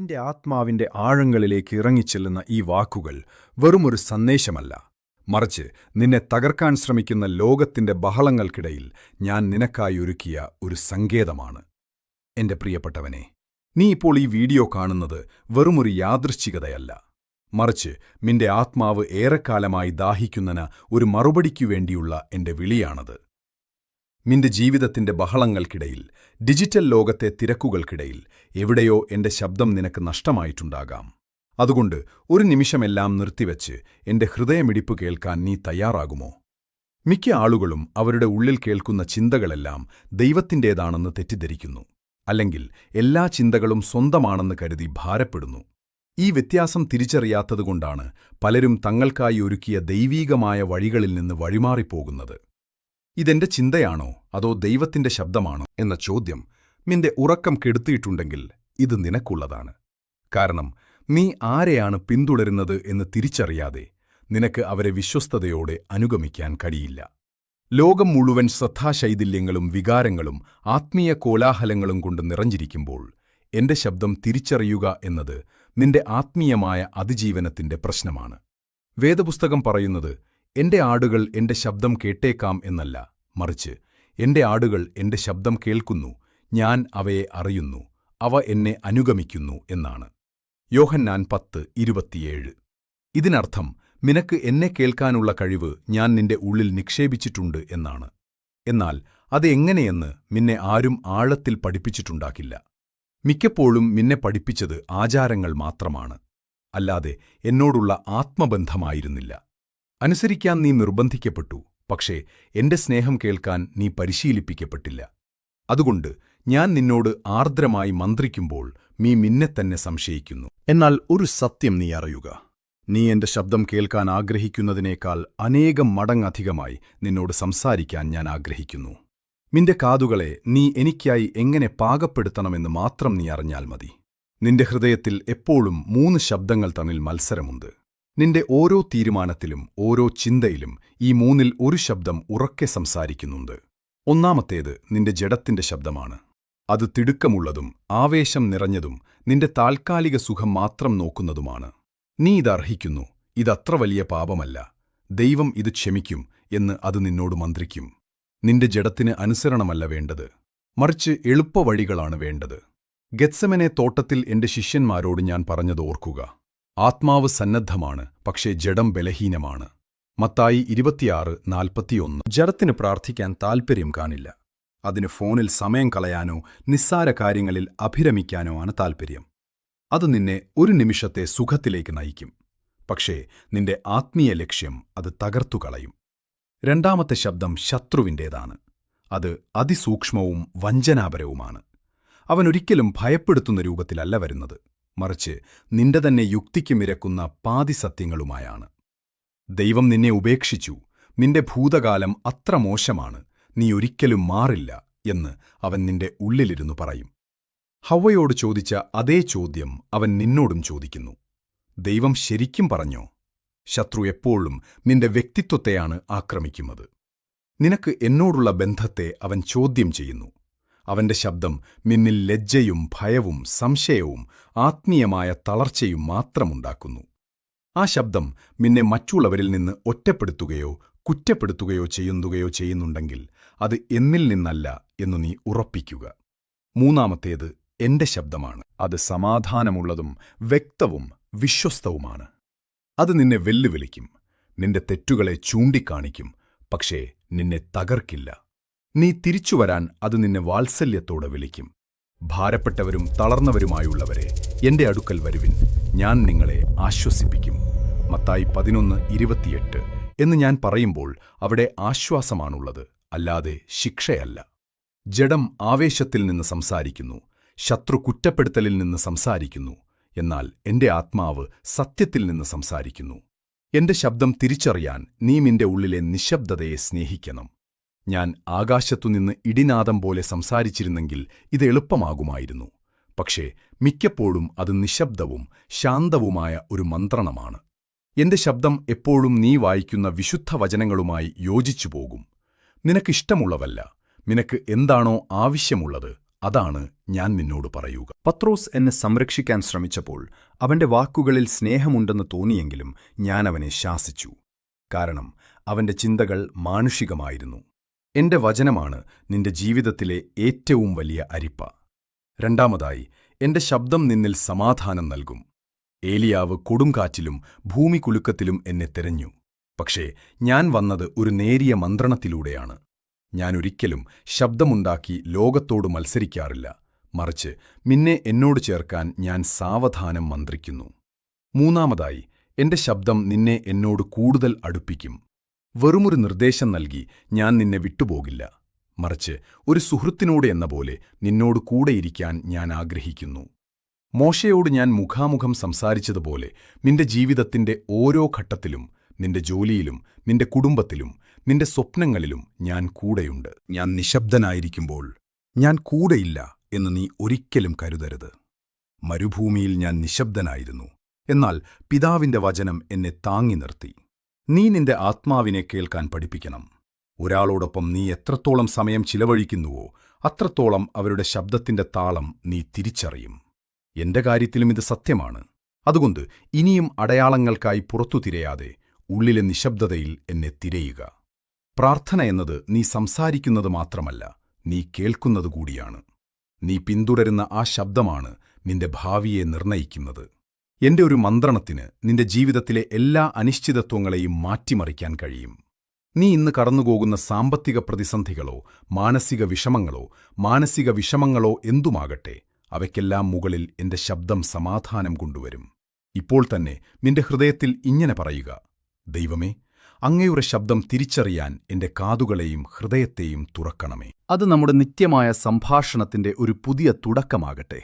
നിന്റെ ആത്മാവിന്റെ ആഴങ്ങളിലേക്ക് ഇറങ്ങിച്ചെല്ലുന്ന ഈ വാക്കുകൾ വെറുമൊരു സന്ദേശമല്ല, മറിച്ച് നിന്നെ തകർക്കാൻ ശ്രമിക്കുന്ന ലോകത്തിന്റെ ബഹളങ്ങൾക്കിടയിൽ ഞാൻ നിനക്കായി ഒരുക്കിയ ഒരു സങ്കേതമാണ്. എന്റെ പ്രിയപ്പെട്ടവനെ, നീ ഇപ്പോൾ ഈ വീഡിയോ കാണുന്നത് വെറുമൊരു യാദൃശ്ചികതയല്ല, മറിച്ച് നിന്റെ ആത്മാവ് ഏറെക്കാലമായി ദാഹിക്കുന്ന ഒരു മറുപടിക്കു വേണ്ടിയുള്ള എന്റെ വിളിയാണത്. നിന്റെ ജീവിതത്തിന്റെ ബഹളങ്ങൾക്കിടയിൽ, ഡിജിറ്റൽ ലോകത്തെ തിരക്കുകൾക്കിടയിൽ എവിടെയോ എന്റെ ശബ്ദം നിനക്ക് നഷ്ടമായിട്ടുണ്ടാകാം. അതുകൊണ്ട് ഒരു നിമിഷമെല്ലാം നിർത്തിവെച്ച് എന്റെ ഹൃദയമിടിപ്പ് കേൾക്കാൻ നീ തയ്യാറാകുമോ? മിക്ക ആളുകളും അവരുടെ ഉള്ളിൽ കേൾക്കുന്ന ചിന്തകളെല്ലാം ദൈവത്തിൻ്റേതാണെന്ന് തെറ്റിദ്ധരിക്കുന്നു, അല്ലെങ്കിൽ എല്ലാ ചിന്തകളും സ്വന്തമാണെന്ന് കരുതി ഭാരപ്പെടുന്നു. ഈ വ്യത്യാസം തിരിച്ചറിയാത്തതുകൊണ്ടാണ് പലരും തങ്ങൾക്കായി ഒരുക്കിയ ദൈവീകമായ വഴികളിൽ നിന്ന് വഴിമാറിപ്പോകുന്നത്. ഇതെന്റെ ചിന്തയാണോ അതോ ദൈവത്തിന്റെ ശബ്ദമാണോ എന്ന ചോദ്യം നിന്റെ ഉറക്കം കെടുത്തിയിട്ടുണ്ടെങ്കിൽ ഇത് നിനക്കുള്ളതാണ്. കാരണം നീ ആരെയാണ് പിന്തുടരുന്നത് എന്ന് തിരിച്ചറിയാതെ നിനക്ക് അവരെ വിശ്വസ്തയോടെ അനുഗമിക്കാൻ കഴിയില്ല. ലോകം മുഴുവൻ ശ്രദ്ധാശൈഥില്യങ്ങളും വികാരങ്ങളും ആത്മീയ കോലാഹലങ്ങളും കൊണ്ട് നിറഞ്ഞിരിക്കുമ്പോൾ എന്റെ ശബ്ദം തിരിച്ചറിയുക എന്നത് നിന്റെ ആത്മീയമായ അതിജീവനത്തിന്റെ പ്രശ്നമാണ്. വേദപുസ്തകം പറയുന്നത് എന്റെ ആടുകൾ എന്റെ ശബ്ദം കേട്ടേക്കാം എന്നല്ല, മറിച്ച് എന്റെ ആടുകൾ എന്റെ ശബ്ദം കേൾക്കുന്നു, ഞാൻ അവയെ അറിയുന്നു, അവ എന്നെ അനുഗമിക്കുന്നു എന്നാണ്. യോഹന്നാൻ 10:27. ഇതിനർത്ഥം നിനക്ക് എന്നെ കേൾക്കാനുള്ള കഴിവ് ഞാൻ നിന്റെ ഉള്ളിൽ നിക്ഷേപിച്ചിട്ടുണ്ട് എന്നാണ്. എന്നാൽ അത് എങ്ങനെയെന്ന് നിന്നെ ആരും ആഴത്തിൽ പഠിപ്പിച്ചിട്ടുണ്ടാകില്ല. മിക്കപ്പോഴും നിന്നെ പഠിപ്പിച്ചത് ആചാരങ്ങൾ മാത്രമാണ്, അല്ലാതെ എന്നോടുള്ള ആത്മബന്ധമായിരുന്നില്ല. അനുസരിക്കാൻ നീ നിർബന്ധിക്കപ്പെട്ടു, പക്ഷേ എന്റെ സ്നേഹം കേൾക്കാൻ നീ പരിശീലിപ്പിക്കപ്പെട്ടില്ല. അതുകൊണ്ട് ഞാൻ നിന്നോട് ആർദ്രമായി മന്ത്രിക്കുമ്പോൾ നീ നിന്നെത്തന്നെ സംശയിക്കുന്നു. എന്നാൽ ഒരു സത്യം നീ അറിയുക, നീ എന്റെ ശബ്ദം കേൾക്കാൻ ആഗ്രഹിക്കുന്നതിനേക്കാൾ അനേകം മടങ്ങധികമായി നിന്നോട് സംസാരിക്കാൻ ഞാൻ ആഗ്രഹിക്കുന്നു. നിന്റെ കാതുകളെ നീ എനിക്കായി എങ്ങനെ പാകപ്പെടുത്തണമെന്ന് മാത്രം നീ അറിഞ്ഞാൽ മതി. നിന്റെ ഹൃദയത്തിൽ എപ്പോഴും 3 ശബ്ദങ്ങൾ തമ്മിൽ മത്സരമുണ്ട്. നിന്റെ ഓരോ തീരുമാനത്തിലും ഓരോ ചിന്തയിലും ഈ 3-ൽ ഒരു ശബ്ദം ഉറക്കെ സംസാരിക്കുന്നുണ്ട്. ഒന്നാമത്തേത് നിന്റെ ജഡത്തിന്റെ ശബ്ദമാണ്. അത് തിടുക്കമുള്ളതും ആവേശം നിറഞ്ഞതും നിന്റെ താൽക്കാലിക സുഖം മാത്രം നോക്കുന്നതുമാണ്. നീ ഇതർഹിക്കുന്നു, ഇതത്ര വലിയ പാപമല്ല, ദൈവം ഇത് ക്ഷമിക്കും എന്ന് അത് നിന്നോട് മന്ത്രിക്കും. നിന്റെ ജഡത്തിന് അനുസരണമല്ല വേണ്ടത്, മറിച്ച് എളുപ്പവഴികളാണ് വേണ്ടത്. ഗെത്സമനെ തോട്ടത്തിൽ എന്റെ ശിഷ്യന്മാരോട് ഞാൻ പറഞ്ഞത് ഓർക്കുക. ആത്മാവ് സന്നദ്ധമാണ്, പക്ഷേ ജഡം ബലഹീനമാണ്. മത്തായി 26:41. ജഡത്തിന് പ്രാർത്ഥിക്കാൻ താൽപ്പര്യം കാണില്ല. അതിന് ഫോണിൽ സമയം കളയാനോ നിസ്സാര കാര്യങ്ങളിൽ അഭിരമിക്കാനോ ആണ് താൽപ്പര്യം. അത് നിന്നെ ഒരു നിമിഷത്തെ സുഖത്തിലേക്ക് നയിക്കും, പക്ഷേ നിന്റെ ആത്മീയ ലക്ഷ്യം അത് തകർത്തുകളയും. രണ്ടാമത്തെ ശബ്ദം ശത്രുവിൻ്റേതാണ്. അത് അതിസൂക്ഷ്മവും വഞ്ചനാപരവുമാണ്. അവനൊരിക്കലും ഭയപ്പെടുത്തുന്ന രൂപത്തിലല്ല വരുന്നത്, മറിച്ച് നിന്റെ തന്നെ യുക്തിക്ക് മിരക്കുന്ന പാതിസത്യങ്ങളുമായാണ്. ദൈവം നിന്നെ ഉപേക്ഷിച്ചു, നിന്റെ ഭൂതകാലം അത്ര മോശമാണ്, നീ ഒരിക്കലും മാറില്ല എന്ന് അവൻ നിന്റെ ഉള്ളിലിരുന്നു പറയും. ഹവ്വയോട് ചോദിച്ച അതേ ചോദ്യം അവൻ നിന്നോടും ചോദിക്കുന്നു. ദൈവം ശരിക്കും പറഞ്ഞോ? ശത്രു എപ്പോഴും നിന്റെ വ്യക്തിത്വത്തെയാണ് ആക്രമിക്കുന്നത്. നിനക്ക് എന്നോടുള്ള ബന്ധത്തെ അവൻ ചോദ്യം ചെയ്യുന്നു. അവന്റെ ശബ്ദം നിന്നിൽ ലജ്ജയും ഭയവും സംശയവും ആത്മീയമായ തളർച്ചയും മാത്രമുണ്ടാക്കുന്നു. ആ ശബ്ദം നിന്നെ മറ്റുള്ളവരിൽ നിന്ന് ഒറ്റപ്പെടുത്തുകയോ കുറ്റപ്പെടുത്തുകയോ ചെയ്യുന്നുണ്ടെങ്കിൽ അത് എന്നിൽ നിന്നല്ല എന്നു നീ ഉറപ്പിക്കുക. മൂന്നാമത്തേത് എന്റെ ശബ്ദമാണ്. അത് സമാധാനമുള്ളതും വ്യക്തവും വിശ്വസ്തവുമാണ്. അത് നിന്നെ വെല്ലുവിളിക്കും, നിന്റെ തെറ്റുകളെ ചൂണ്ടിക്കാണിക്കും, പക്ഷേ നിന്നെ തകർക്കില്ല. നീ തിരിച്ചുവരാൻ അത് നിന്നെ വാത്സല്യത്തോടെ വിളിക്കും. ഭാരപ്പെട്ടവരും തളർന്നവരുമായുള്ളവരെ എന്റെ അടുക്കൽ വരുവിൻ, ഞാൻ നിങ്ങളെ ആശ്വസിപ്പിക്കും. മത്തായി 11:28 എന്ന് ഞാൻ പറയുമ്പോൾ അവിടെ ആശ്വാസമാണുള്ളത്, അല്ലാതെ ശിക്ഷയല്ല. ജഡം ആവേശത്തിൽ നിന്ന് സംസാരിക്കുന്നു, ശത്രു കുറ്റപ്പെടുത്തലിൽ നിന്ന് സംസാരിക്കുന്നു, എന്നാൽ എന്റെ ആത്മാവ് സത്യത്തിൽ നിന്ന് സംസാരിക്കുന്നു. എന്റെ ശബ്ദം തിരിച്ചറിയാൻ നീ നിന്റെ ഉള്ളിലെ നിശബ്ദതയെ സ്നേഹിക്കണം. ഞാൻ ആകാശത്തുനിന്ന് ഇടിനാദം പോലെ സംസാരിച്ചിരുന്നെങ്കിൽ ഇത് എളുപ്പമാകുമായിരുന്നു, പക്ഷേ മിക്കപ്പോഴും അത് നിശബ്ദവും ശാന്തവുമായ ഒരു മന്ത്രണമാണ്. എന്റെ ശബ്ദം എപ്പോഴും നീ വായിക്കുന്ന വിശുദ്ധ വചനങ്ങളുമായി യോജിച്ചുപോകും. നിനക്കിഷ്ടമുള്ളവല്ല, നിനക്ക് എന്താണോ ആവശ്യമുള്ളത് അതാണ് ഞാൻ നിന്നോട് പറയുക. പത്രോസ് എന്നെ സംരക്ഷിക്കാൻ ശ്രമിച്ചപ്പോൾ അവന്റെ വാക്കുകളിൽ സ്നേഹമുണ്ടെന്ന് തോന്നിയെങ്കിലും ഞാൻ അവനെ ശാസിച്ചു. കാരണം അവന്റെ ചിന്തകൾ മാനുഷികമായിരുന്നു. എന്റെ വചനമാണ് നിന്റെ ജീവിതത്തിലെ ഏറ്റവും വലിയ അരിപ്പ. രണ്ടാമതായി, എന്റെ ശബ്ദം നിന്നിൽ സമാധാനം നൽകും. ഏലിയാവ് കൊടുങ്കാറ്റിലും ഭൂമികുലുക്കത്തിലും എന്നെ തെരഞ്ഞു. പക്ഷേ ഞാൻ വന്നത് ഒരു നേരിയ മന്ത്രണത്തിലൂടെയാണ്. ഞാനൊരിക്കലും ശബ്ദമുണ്ടാക്കി ലോകത്തോട് മത്സരിക്കാറില്ല. മറിച്ച് നിന്നെ എന്നോട് ചേർക്കാൻ ഞാൻ സാവധാനം മന്ത്രിക്കുന്നു. മൂന്നാമതായി, എന്റെ ശബ്ദം നിന്നെ എന്നോട് കൂടുതൽ അടുപ്പിക്കും. വെറുമൊരു നിർദ്ദേശം നൽകി ഞാൻ നിന്നെ വിട്ടുപോകില്ല. മറിച്ച് ഒരു സുഹൃത്തിനോട് എന്ന പോലെ നിന്നോട് കൂടെയിരിക്കാൻ ഞാൻ ആഗ്രഹിക്കുന്നു. മോശയോട് ഞാൻ മുഖാമുഖം സംസാരിച്ചതുപോലെ നിന്റെ ജീവിതത്തിന്റെ ഓരോ ഘട്ടത്തിലും, നിന്റെ ജോലിയിലും, നിന്റെ കുടുംബത്തിലും, നിന്റെ സ്വപ്നങ്ങളിലും ഞാൻ കൂടെയുണ്ട്. ഞാൻ നിശബ്ദനായിരിക്കുമ്പോൾ ഞാൻ കൂടെയില്ല എന്ന് നീ ഒരിക്കലും കരുതരുത്. മരുഭൂമിയിൽ ഞാൻ നിശബ്ദനായിരുന്നു, എന്നാൽ പിതാവിന്റെ വചനം എന്നെ താങ്ങി നിർത്തി. നീ നിന്റെ ആത്മാവിനെ കേൾക്കാൻ പഠിപ്പിക്കണം. ഒരാളോടൊപ്പം നീ എത്രത്തോളം സമയം ചിലവഴിക്കുന്നുവോ അത്രത്തോളം അവരുടെ ശബ്ദത്തിന്റെ താളം നീ തിരിച്ചറിയും. എന്റെ കാര്യത്തിലും ഇത് സത്യമാണ്. അതുകൊണ്ട് ഇനിയും അടയാളങ്ങൾക്കായി പുറത്തു തിരയാതെ ഉള്ളിലെ നിശബ്ദതയിൽ എന്നെ തിരയുക. പ്രാർത്ഥന എന്നത് നീ സംസാരിക്കുന്നത് മാത്രമല്ല, നീ കേൾക്കുന്നതുകൂടിയാണ്. നീ പിന്തുടരുന്ന ആ ശബ്ദമാണ് നിന്റെ ഭാവിയെ നിർണയിക്കുന്നത്. എന്റെ ഒരു മന്ത്രണത്തിന് നിന്റെ ജീവിതത്തിലെ എല്ലാ അനിശ്ചിതത്വങ്ങളെയും മാറ്റിമറിക്കാൻ കഴിയും. നീ ഇന്ന് കടന്നുപോകുന്ന സാമ്പത്തിക പ്രതിസന്ധികളോ മാനസിക വിഷമങ്ങളോ എന്തുമാകട്ടെ, അവയ്ക്കെല്ലാം മുകളിൽ എന്റെ ശബ്ദം സമാധാനം കൊണ്ടുവരും. ഇപ്പോൾ തന്നെ നിന്റെ ഹൃദയത്തിൽ ഇങ്ങനെ പറയുക: ദൈവമേ, അങ്ങയുടെ ശബ്ദം തിരിച്ചറിയാൻ എന്റെ കാതുകളെയും ഹൃദയത്തെയും തുറക്കണമേ. അത് നമ്മുടെ നിത്യമായ സംഭാഷണത്തിന്റെ ഒരു പുതിയ തുടക്കമാകട്ടെ.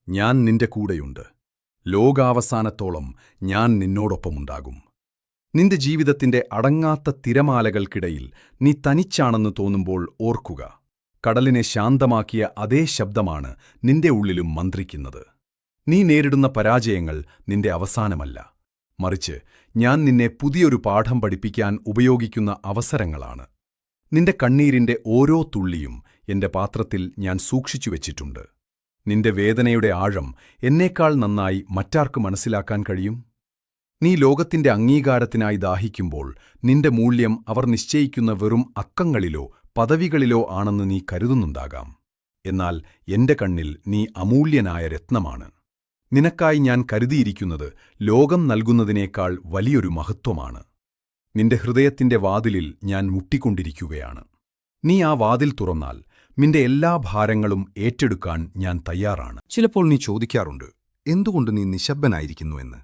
ഞാൻ നിന്റെ കൂടെയുണ്ട്. ലോകാവസാനത്തോളം ഞാൻ നിന്നോടൊപ്പമുണ്ടാകും. നിന്റെ ജീവിതത്തിന്റെ അടങ്ങാത്ത തിരമാലകൾക്കിടയിൽ നീ തനിച്ചാണെന്ന് തോന്നുമ്പോൾ ഓർക്കുക, കടലിനെ ശാന്തമാക്കിയ അതേ ശബ്ദമാണ് നിന്റെ ഉള്ളിലും മന്ത്രിക്കുന്നത്. നീ നേരിടുന്ന പരാജയങ്ങൾ നിന്റെ അവസാനമല്ല, മറിച്ച് ഞാൻ നിന്നെ പുതിയൊരു പാഠം പഠിപ്പിക്കാൻ ഉപയോഗിക്കുന്ന അവസരങ്ങളാണ്. നിന്റെ കണ്ണീരിന്റെ ഓരോ തുള്ളിയും എന്റെ പാത്രത്തിൽ ഞാൻ സൂക്ഷിച്ചുവെച്ചിട്ടുണ്ട്. നിന്റെ വേദനയുടെ ആഴം എന്നേക്കാൾ നന്നായി മറ്റാർക്ക് മനസ്സിലാക്കാൻ കഴിയും? നീ ലോകത്തിന്റെ അംഗീകാരത്തിനായി ദാഹിക്കുമ്പോൾ നിന്റെ മൂല്യം അവർ നിശ്ചയിക്കുന്ന വെറും അക്കങ്ങളിലോ പദവികളിലോ ആണെന്ന് നീ കരുതുന്നുണ്ടാകാം. എന്നാൽ എന്റെ കണ്ണിൽ നീ അമൂല്യനായ രത്നമാണ്. നിനക്കായി ഞാൻ കരുതിയിരിക്കുന്നത് ലോകം നൽകുന്നതിനേക്കാൾ വലിയൊരു മഹത്വമാണ്. നിന്റെ ഹൃദയത്തിന്റെ വാതിലിൽ ഞാൻ മുട്ടിക്കൊണ്ടിരിക്കുകയാണ്. നീ ആ വാതിൽ തുറന്നാൽ നിന്റെ എല്ലാ ഭാരങ്ങളും ഏറ്റെടുക്കാൻ ഞാൻ തയ്യാറാണ്. ചിലപ്പോൾ നീ ചോദിക്കാറുണ്ട്, എന്തുകൊണ്ട് നീ നിശബ്ദനായിരിക്കുന്നു എന്ന്.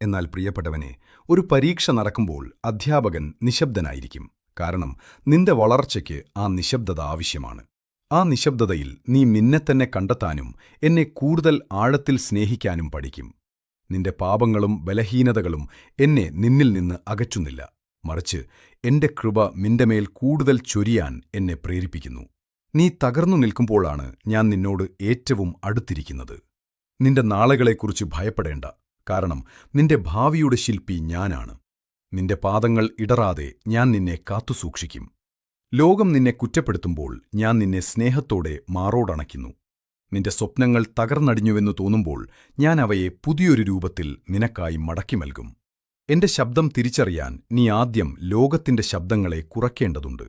എന്നാൽ പ്രിയപ്പെട്ടവനെ, ഒരു പരീക്ഷ നടക്കുമ്പോൾ അധ്യാപകൻ നിശബ്ദനായിരിക്കും. കാരണം നിന്റെ വളർച്ചയ്ക്ക് ആ നിശബ്ദത ആവശ്യമാണ്. ആ നിശബ്ദതയിൽ നീ നിന്നെത്തന്നെ കണ്ടെത്താനും എന്നെ കൂടുതൽ ആഴത്തിൽ സ്നേഹിക്കാനും പഠിക്കും. നിന്റെ പാപങ്ങളും ബലഹീനതകളും എന്നെ നിന്നിൽ നിന്ന് അകറ്റുന്നില്ല, മറിച്ച് എന്റെ കൃപ നിന്റെ മേൽ കൂടുതൽ ചൊരിയാൻ എന്നെ പ്രേരിപ്പിക്കുന്നു. നീ തകർന്നു നിൽക്കുമ്പോഴാണ് ഞാൻ നിന്നോട് ഏറ്റവും അടുത്തിരിക്കുന്നത്. നിന്റെ നാളുകളെക്കുറിച്ച് ഭയപ്പെടേണ്ട, കാരണം നിന്റെ ഭാവിയുടെ ശില്പി ഞാനാണ്. നിന്റെ പാദങ്ങൾ ഇടറാതെ ഞാൻ നിന്നെ കാത്തുസൂക്ഷിക്കും. ലോകം നിന്നെ കുറ്റപ്പെടുത്തുമ്പോൾ ഞാൻ നിന്നെ സ്നേഹത്തോടെ മാറോടണയ്ക്കുന്നു. നിന്റെ സ്വപ്നങ്ങൾ തകർന്നടിഞ്ഞുവെന്നു തോന്നുമ്പോൾ ഞാൻ അവയെ പുതിയൊരു രൂപത്തിൽ നിനക്കായി മടക്കി നൽകും. എന്റെ ശബ്ദം തിരിച്ചറിയാൻ നീ ആദ്യം ലോകത്തിന്റെ ശബ്ദങ്ങളെ കുറയ്ക്കേണ്ടതുണ്ട്.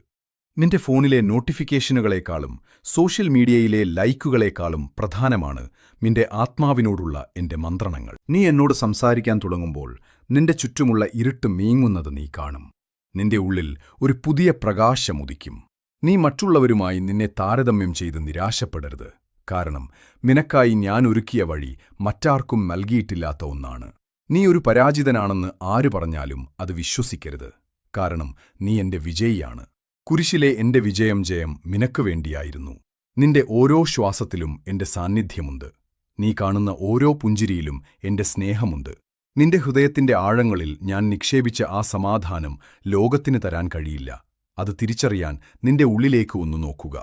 നിന്റെ ഫോണിലെ നോട്ടിഫിക്കേഷനുകളെക്കാളും സോഷ്യൽ മീഡിയയിലെ ലൈക്കുകളെക്കാളും പ്രധാനമാണ് നിന്റെ ആത്മാവിനോടുള്ള എന്റെ മന്ത്രണങ്ങൾ. നീ എന്നോട് സംസാരിക്കാൻ തുടങ്ങുമ്പോൾ നിന്റെ ചുറ്റുമുള്ള ഇരുട്ട് നീങ്ങുന്നത് നീ കാണും. നിന്റെ ഉള്ളിൽ ഒരു പുതിയ പ്രകാശമുദിക്കും. നീ മറ്റുള്ളവരുമായി നിന്നെ താരതമ്യം ചെയ്ത് നിരാശപ്പെടരുത്. കാരണം നിനക്കായി ഞാൻ ഒരുക്കിയ വഴി മറ്റാർക്കും നൽകിയിട്ടില്ലാത്ത ഒന്നാണ്. നീ ഒരു പരാജിതനാണെന്ന് ആരു പറഞ്ഞാലും അത് വിശ്വസിക്കരുത്. കാരണം നീ എന്റെ വിജയിയാണ്. കുരിശിലെ എന്റെ ജയം നിനക്ക് വേണ്ടിയായിരുന്നു. നിന്റെ ഓരോ ശ്വാസത്തിലും എന്റെ സാന്നിധ്യമുണ്ട്. നീ കാണുന്ന ഓരോ പുഞ്ചിരിയിലും എന്റെ സ്നേഹമുണ്ട്. നിന്റെ ഹൃദയത്തിന്റെ ആഴങ്ങളിൽ ഞാൻ നിക്ഷേപിച്ച ആ സമാധാനം ലോകത്തിന് തരാൻ കഴിയില്ല. അത് തിരിച്ചറിയാൻ നിന്റെ ഉള്ളിലേക്ക് ഒന്ന് നോക്കുക.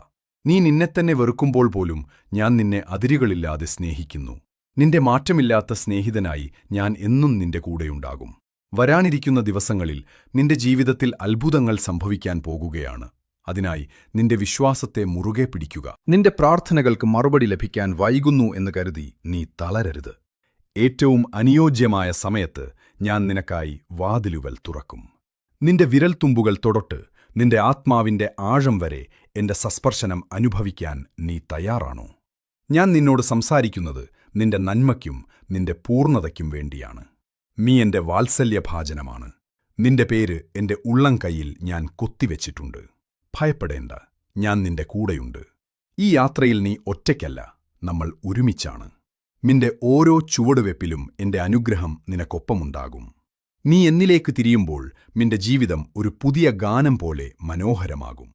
നീ നിന്നെത്തന്നെ വെറുക്കുമ്പോൾ പോലും ഞാൻ നിന്നെ അതിരുകളില്ലാതെ സ്നേഹിക്കുന്നു. നിന്റെ മാറ്റമില്ലാത്ത സ്നേഹിതനായി ഞാൻ എന്നും നിന്റെ കൂടെയുണ്ടാകും. വരാനിരിക്കുന്ന ദിവസങ്ങളിൽ നിന്റെ ജീവിതത്തിൽ അത്ഭുതങ്ങൾ സംഭവിക്കാൻ പോകുകയാണ്. അതിനായി നിന്റെ വിശ്വാസത്തെ മുറുകെ പിടിക്കുക. നിന്റെ പ്രാർത്ഥനകൾക്ക് മറുപടി ലഭിക്കാൻ വൈകുന്നു എന്ന് കരുതി നീ തളരരുത്. ഏറ്റവും അനുയോജ്യമായ സമയത്ത് ഞാൻ നിനക്കായി വാതിലുകൾ തുറക്കും. നിന്റെ വിരൽത്തുമ്പുകൾ തൊടൊട്ട് നിന്റെ ആത്മാവിന്റെ ആഴം വരെ എന്റെ സസ്പർശനം അനുഭവിക്കാൻ നീ തയ്യാറാണോ? ഞാൻ നിന്നോട് സംസാരിക്കുന്നത് നിന്റെ നന്മയ്ക്കും നിന്റെ പൂർണ്ണതയ്ക്കും വേണ്ടിയാണ്. നീ എന്റെ വാത്സല്യഭാജനമാണ്. നിന്റെ പേര് എന്റെ ഉള്ളംകൈയിൽ ഞാൻ കൊത്തിവെച്ചിട്ടുണ്ട്. ഭയപ്പെടേണ്ട, ഞാൻ നിന്റെ കൂടെയുണ്ട്. ഈ യാത്രയിൽ നീ ഒറ്റയ്ക്കല്ല, നമ്മൾ ഒരുമിച്ചാണ്. നിന്റെ ഓരോ ചുവടുവെപ്പിലും എന്റെ അനുഗ്രഹം നിനക്കൊപ്പമുണ്ടാകും. നീ എന്നിലേക്ക് തിരിയുമ്പോൾ നിന്റെ ജീവിതം ഒരു പുതിയ ഗാനം പോലെ മനോഹരമാകും.